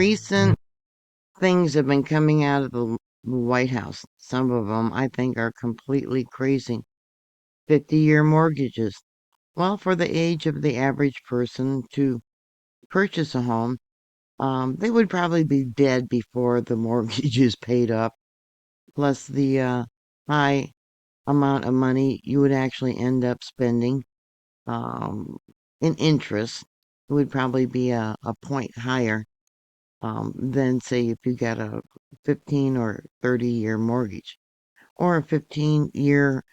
recent things have been coming out of the White House. Some of them I think are completely crazy. 50-year mortgages. Well, for the age of the average person to purchase a home, they would probably be dead before the mortgage is paid up, plus the high amount of money you would actually end up spending um, in interest. It would probably be a point higher than, say, if you got a 15 or 30-year mortgage or a 15-year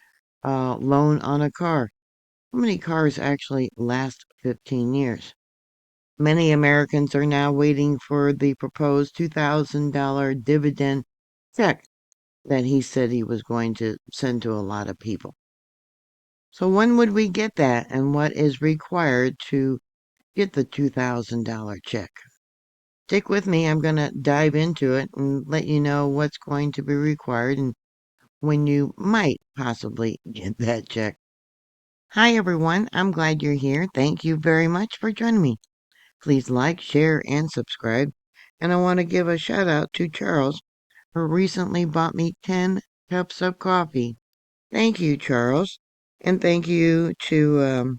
loan on a car. How many cars actually last 15 years? Many Americans are now waiting for the proposed $2,000 dividend check that he said he was going to send to a lot of people. So when would we get that, and what is required to get the $2,000 check? Stick with me. I'm going to dive into it and let you know what's going to be required and when you might possibly get that check. Hi, everyone. I'm glad you're here. Thank you very much for joining me. Please like, share, and subscribe. And I want to give a shout out to Charles, who recently bought me 10 cups of coffee. Thank you, Charles. And thank you to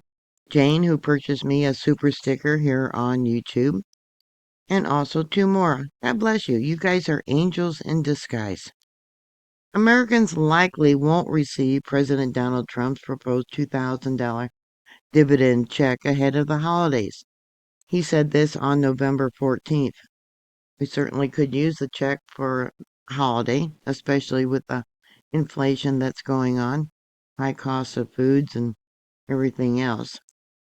Jane, who purchased me a super sticker here on YouTube. And also to more. God bless you. You guys are angels in disguise. Americans likely won't receive President Donald Trump's proposed $2,000 dividend check ahead of the holidays. He said this on November 14th. We certainly could use the check for holiday, especially with the inflation that's going on, high costs of foods and everything else.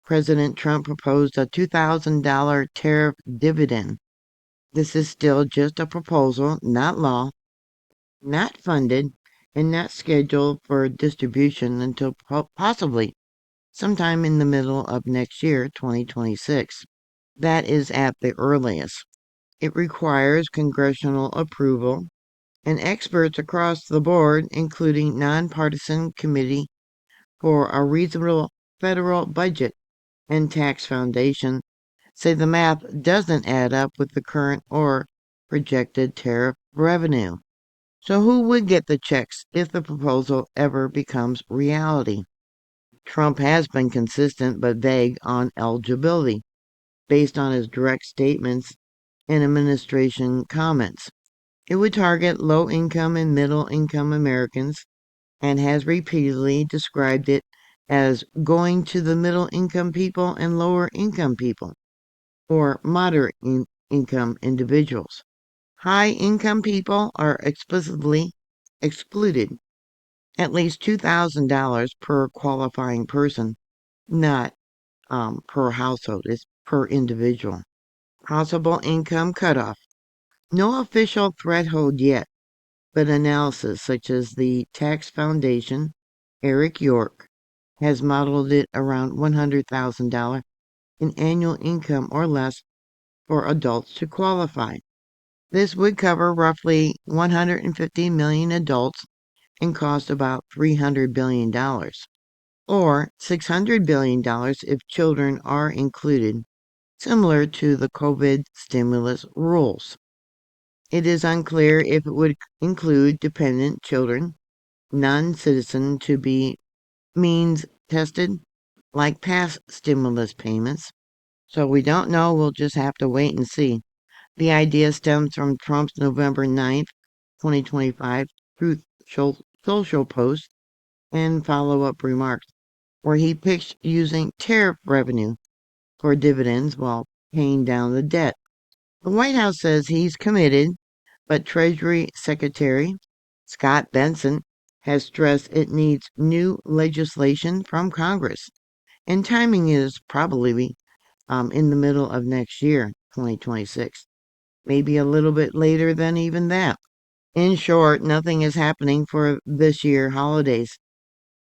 President Trump proposed a $2,000 tariff dividend. This is still just a proposal, not law, not funded, and not scheduled for distribution until possibly sometime in the middle of next year, 2026. That is at the earliest. It requires congressional approval, and experts across the board, including nonpartisan committee for a reasonable federal budget and tax foundation, say the math doesn't add up with the current or projected tariff revenue. So who would get the checks if the proposal ever becomes reality? Trump has been consistent but vague on eligibility, based on his direct statements and administration comments. It would target low-income and middle-income Americans and has repeatedly described it as going to the middle-income people and lower-income people, or moderate-income individuals. High-income people are explicitly excluded. At least $2,000 per qualifying person, not per household, it's per individual. Possible income cutoff. No official threshold yet, but analysis such as the Tax Foundation, Eric York, has modeled it around $100,000 in annual income or less for adults to qualify. This would cover roughly 150 million adults and cost about $300 billion, or $600 billion if children are included, similar to the COVID stimulus rules. It is unclear if it would include dependent children, non-citizen to be means tested, like past stimulus payments. So we don't know, we'll just have to wait and see. The idea stems from Trump's November 9th, 2025, Truth Social post and follow-up remarks, where he pitched using tariff revenue for dividends while paying down the debt. The White House says he's committed, but Treasury Secretary Scott Bessent has stressed it needs new legislation from Congress, and timing is probably in the middle of next year, 2026, maybe a little bit later than even that. In short, nothing is happening for this year holidays.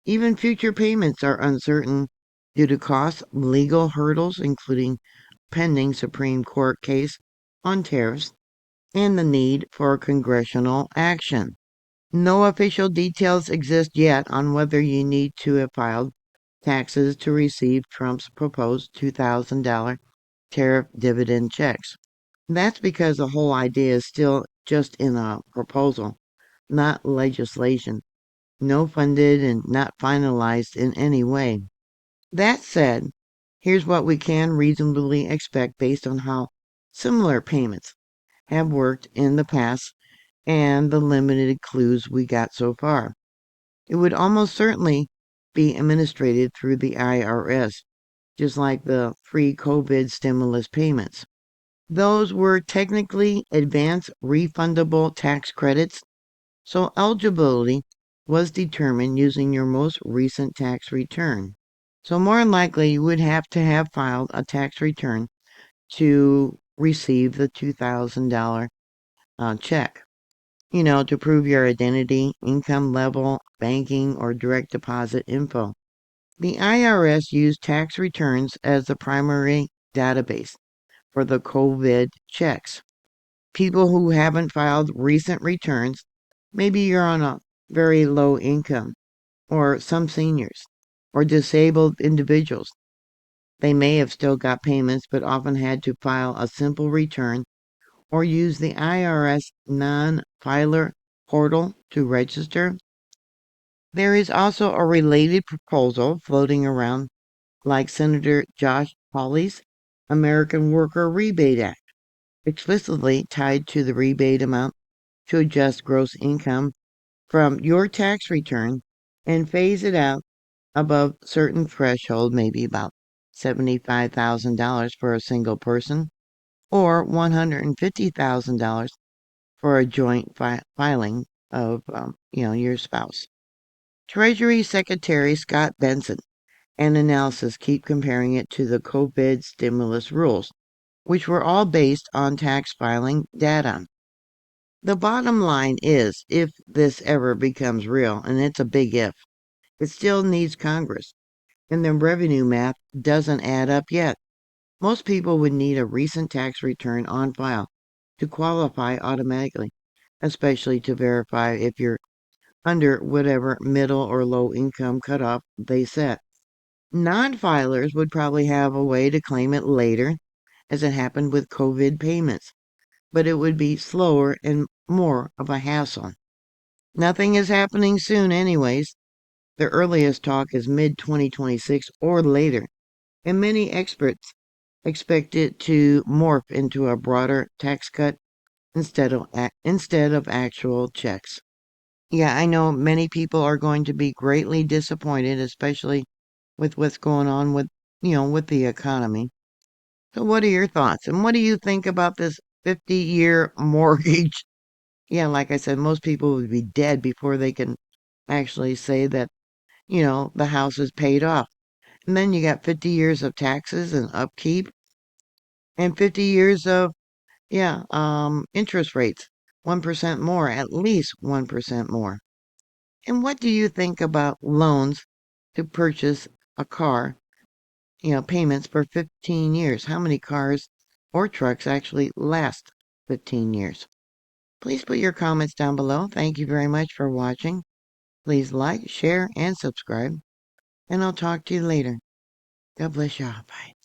Even future payments are uncertain due to costs, legal hurdles, including pending Supreme Court case on tariffs, and the need for congressional action. No official details exist yet on whether you need to have filed taxes to receive Trump's proposed $2,000 tariff dividend checks. That's because the whole idea is still just in a proposal, not legislation, no funded and not finalized in any way. That said, here's what we can reasonably expect based on how similar payments have worked in the past and the limited clues we got so far. It would almost certainly be administered through the IRS, just like the pre-COVID stimulus payments. Those were technically advance refundable tax credits, so eligibility was determined using your most recent tax return. So more than likely, you would have to have filed a tax return to receive the $2,000 check, to prove your identity, income level, banking, or direct deposit info. The IRS used tax returns as the primary database for the COVID checks. People who haven't filed recent returns, maybe you're on a very low income, or some seniors, or disabled individuals. They may have still got payments, but often had to file a simple return or use the IRS non-filer portal to register. There is also a related proposal floating around, like Senator Josh Hawley's American Worker Rebate Act, explicitly tied to the rebate amount to adjust gross income from your tax return and phase it out above certain threshold, maybe about $75,000 for a single person or $150,000 for a joint filing of, your spouse. Treasury Secretary Scott Benson and analysis keep comparing it to the COVID stimulus rules, which were all based on tax filing data. The bottom line is, if this ever becomes real, and it's a big if, it still needs Congress, and the revenue math doesn't add up yet. Most people would need a recent tax return on file to qualify automatically, especially to verify if you're under whatever middle or low income cutoff they set. Non-filers would probably have a way to claim it later, as it happened with COVID payments, but it would be slower and more of a hassle. Nothing is happening soon anyways. The earliest talk is mid-2026 or later, and many experts expect it to morph into a broader tax cut instead of actual checks. Yeah, I know many people are going to be greatly disappointed, especially with what's going on with the economy. So what are your thoughts? And what do you think about this 50-year mortgage? Yeah, like I said, most people would be dead before they can actually say that, the house is paid off. And then you got 50 years of taxes and upkeep and 50 years of, interest rates, 1% more, at least 1% more. And what do you think about loans to purchase a car, payments for 15 years? How many cars or trucks actually last 15 years? Please put your comments down below. Thank you very much for watching. Please like, share, and subscribe. And I'll talk to you later. God bless y'all. Bye.